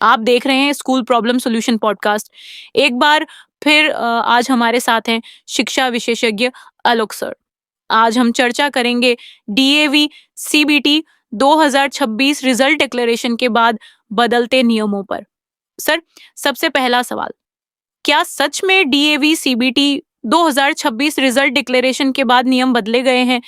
आप देख रहे हैं स्कूल प्रॉब्लम सॉल्यूशन पॉडकास्ट। एक बार फिर आज हमारे साथ हैं शिक्षा विशेषज्ञ आलोक सर। आज हम चर्चा करेंगे डीएवी सीबीटी 2026 रिजल्ट डिक्लेरेशन के बाद बदलते नियमों पर। सर, सबसे पहला सवाल, क्या सच में डीएवी सीबीटी 2026 रिजल्ट डिक्लेरेशन के बाद नियम बदले गए हैं?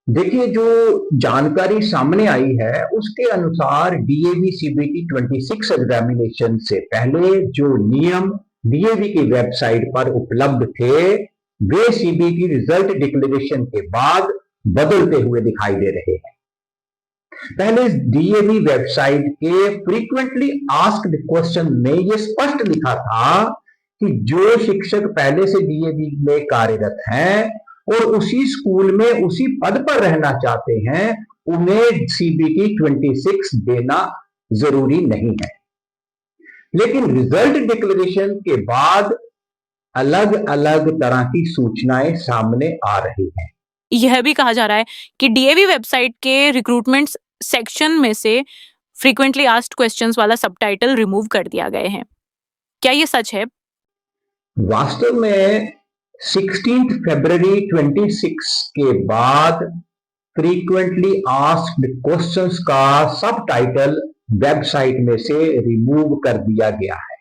देखिए, जो जानकारी सामने आई है उसके अनुसार डीएवी सीबीटी 26 एग्जामिनेशन से पहले जो नियम डीएवी की वेबसाइट पर उपलब्ध थे वे सीबीटी रिजल्ट डिक्लेरेशन के बाद बदलते हुए दिखाई दे रहे हैं। पहले डीएवी वेबसाइट के फ्रीक्वेंटली आस्क्ड क्वेश्चन में यह स्पष्ट लिखा था कि जो शिक्षक पहले से डीएवी में कार्यरत हैं और उसी स्कूल में उसी पद पर रहना चाहते हैं उन्हें सीबीटी 26 देना जरूरी नहीं है। लेकिन रिजल्ट डिक्लेरेशन के बाद अलग अलग तरह की सूचनाएं सामने आ रही हैं। यह भी कहा जा रहा है कि डीएवी वेबसाइट के रिक्रूटमेंट सेक्शन में से फ्रीक्वेंटली आस्क्ड क्वेश्चंस वाला सबटाइटल रिमूव कर दिया गए हैं। क्या ये सच है? वास्तव में 16 फरवरी 26 के बाद फ्रीक्वेंटली आस्क्ड क्वेश्चंस का सबटाइटल वेबसाइट में से रिमूव कर दिया गया है।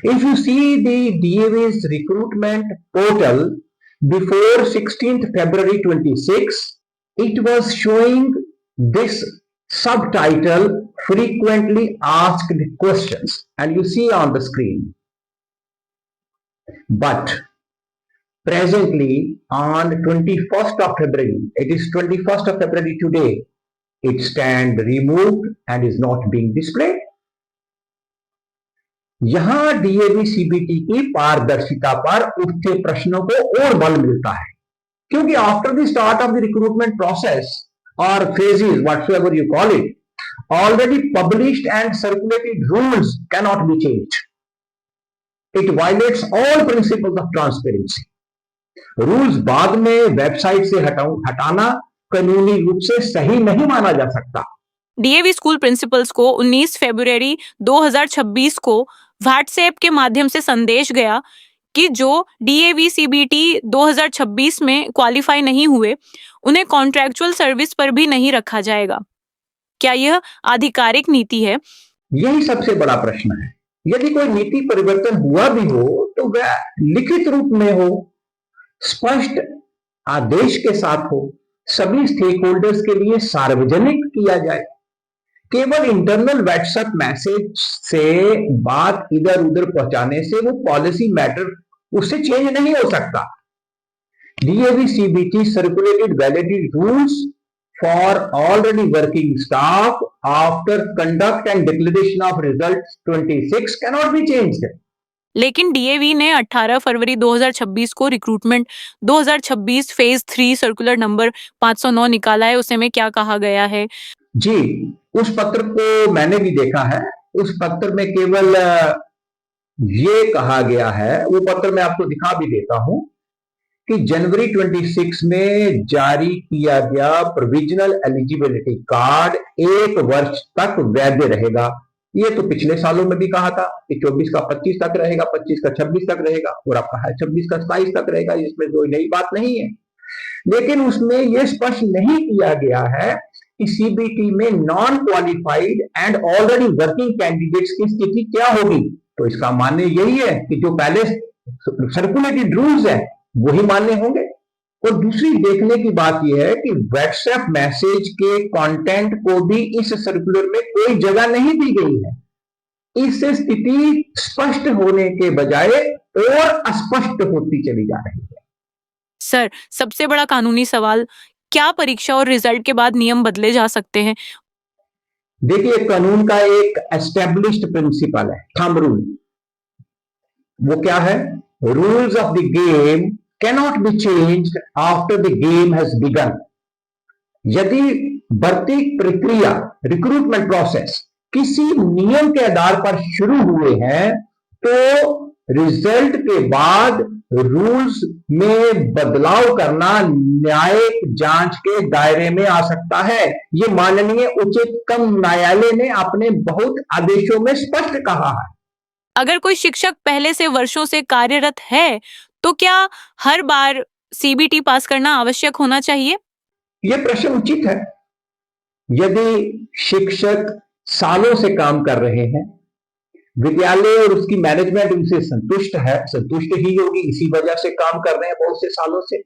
If you see the DAV's recruitment portal before 16th February 26, it was showing this subtitle frequently asked questions and you see on the screen. But presently on 21st of February, it is 21st of February today, it stands removed and is not being displayed. यहां DAV CBT की पारदर्शिता पर उठते प्रश्नों को और बल मिलता है, क्योंकि after the start of the recruitment process और phases whatever you call it, already published and circulated rules can not be changed. It violates all principles of transparency. Rules बाद में वेबसाइट से हटाना कानूनी रूप से सही नहीं माना जा सकता। डीएवी स्कूल प्रिंसिपल्स को 19 फरवरी 2026 को व्हाट्सएप के माध्यम से संदेश गया कि जो डीएवी सीबीटी 2026 में क्वालिफाई नहीं हुए उन्हें कॉन्ट्रैक्चुअल सर्विस पर भी नहीं रखा जाएगा। क्या यह आधिकारिक नीति है? यही सबसे बड़ा प्रश्न है। यदि कोई नीति परिवर्तन हुआ भी हो तो वह लिखित रूप में हो, स्पष्ट आदेश के साथ हो, सभी स्टेक होल्डर्स के लिए सार्वजनिक किया जाए। केवल इंटरनल व्हाट्सएप मैसेज से बात इधर उधर पहुंचाने से वो पॉलिसी मैटर उससे चेंज नहीं हो सकता। DAV CBT circulated validated rules for already working staff after conduct and declaration of results 26 can not be changed. लेकिन डीएवी ने 18 फरवरी 2026 को रिक्रूटमेंट 2026 फेज 3 सर्कुलर नंबर 509 निकाला है। उसे में क्या कहा गया है? जी, उस पत्र को मैंने भी देखा है। उस पत्र में केवल ये कहा गया है, वो पत्र मैं आपको दिखा भी देता हूं कि जनवरी 26 में जारी किया गया प्रोविजनल एलिजिबिलिटी कार्ड 1 वर्ष तक वैध रहेगा। ये तो पिछले सालों में भी कहा था कि 24 का 25 तक रहेगा, 25 का 26 तक रहेगा और आपका है 26 का 27 तक रहेगा। इसमें कोई नई बात नहीं है। लेकिन उसमें यह स्पष्ट नहीं किया गया है कि सीबीटी में non qualified and already working candidates की स्थिति क्या होगी। तो इसका मानना यही है कि जो पहले सर्कुलेटेड रूल्स है वही मान्य होंगे। और दूसरी देखने की बात यह है कि व्हाट्सएप मैसेज के कंटेंट को भी इस सर्कुलर में कोई जगह नहीं दी गई है। इससे स्थिति स्पष्ट होने के बजाय और अस्पष्ट होती चली जा रही है। सर, सबसे बड़ा कानूनी सवाल, क्या परीक्षा और रिजल्ट के बाद नियम बदले जा सकते हैं? देखिए, कानून का एक एस्टेब्लिश्ड प्रिंसिपल है, थंब रूल। वो क्या है? Rules of the game cannot be changed after the game has begin. यदि भर्ती प्रक्रिया रिक्रूटमेंट प्रोसेस किसी नियम के आधार पर शुरू हुए हैं तो रिजल्ट के बाद रूल्स में बदलाव करना न्यायिक जांच के दायरे में आ सकता है। ये माननीय उच्चतम न्यायालय ने अपने बहुत आदेशों में स्पष्ट कहा है। अगर कोई शिक्षक पहले से वर्षों से कार्यरत है तो क्या हर बार सीबीटी पास करना आवश्यक होना चाहिए? यह प्रश्न उचित है। यदि शिक्षक सालों से काम कर रहे हैं, विद्यालय और उसकी मैनेजमेंट उनसे संतुष्ट ही होगी, इसी वजह से काम कर रहे हैं बहुत से सालों से,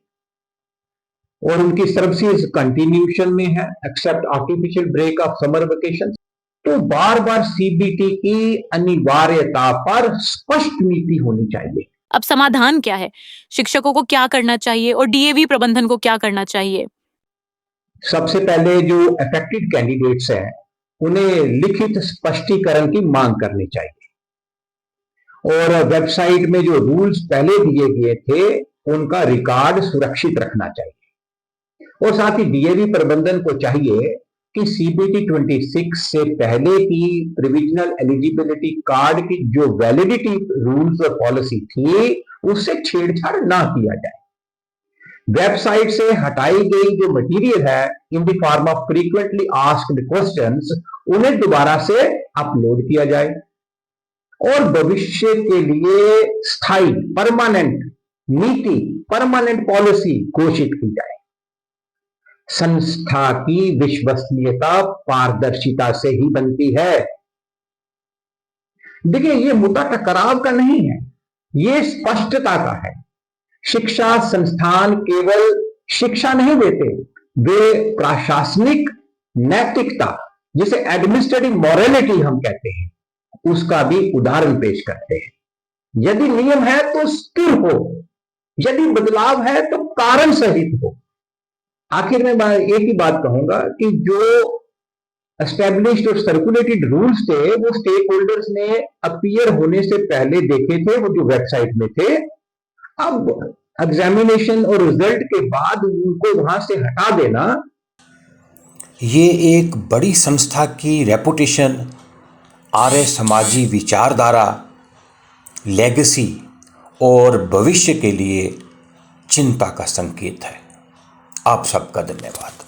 और उनकी सर्विसेज कंटिन्यूशन में है except artificial break of summer vacation, तो बार बार सीबीटी की अनिवार्यता पर स्पष्ट नीति होनी चाहिए। अब समाधान क्या है? शिक्षकों को क्या करना चाहिए और डीएवी प्रबंधन को क्या करना चाहिए? सबसे पहले जो अफेक्टेड कैंडिडेट्स हैं उन्हें लिखित स्पष्टीकरण की मांग करनी चाहिए, और वेबसाइट में जो रूल्स पहले दिए गए थे उनका रिकॉर्ड सुरक्षित रखना चाहिए। और साथ ही डीएवी प्रबंधन को चाहिए कि सीबीटी 26 से पहले की प्रोविजनल एलिजिबिलिटी कार्ड की जो वैलिडिटी रूल्स और पॉलिसी थी उससे छेड़छाड़ ना किया जाए। वेबसाइट से हटाई गई जो मटेरियल है in the form of frequently asked questions उन्हें दोबारा से अपलोड किया जाए, और भविष्य के लिए स्थायी परमानेंट नीति, परमानेंट पॉलिसी घोषित की जाए। संस्था की विश्वसनीयता पारदर्शिता से ही बनती है। देखिए, ये मुद्दा टकराव का नहीं है, ये स्पष्टता का है। शिक्षा संस्थान केवल शिक्षा नहीं देते, वे प्रशासनिक नैतिकता, जिसे एडमिनिस्ट्रेटिव मॉरलिटी हम कहते हैं, उसका भी उदाहरण पेश करते हैं। यदि नियम है तो स्थिर हो, यदि बदलाव है तो कारण सहित हो। आखिर में मैं एक ही बात कहूंगा कि जो एस्टैब्लिश्ड और सर्कुलेटेड रूल्स थे वो स्टेक होल्डर्स ने अपीयर होने से पहले देखे थे, वो जो वेबसाइट में थे। अब एग्जामिनेशन और रिजल्ट के बाद उनको वहां से हटा देना, ये एक बड़ी संस्था की रेपुटेशन, आर्य समाजी विचारधारा, लेगेसी और भविष्य के लिए चिंता का संकेत है। आप सबका धन्यवाद।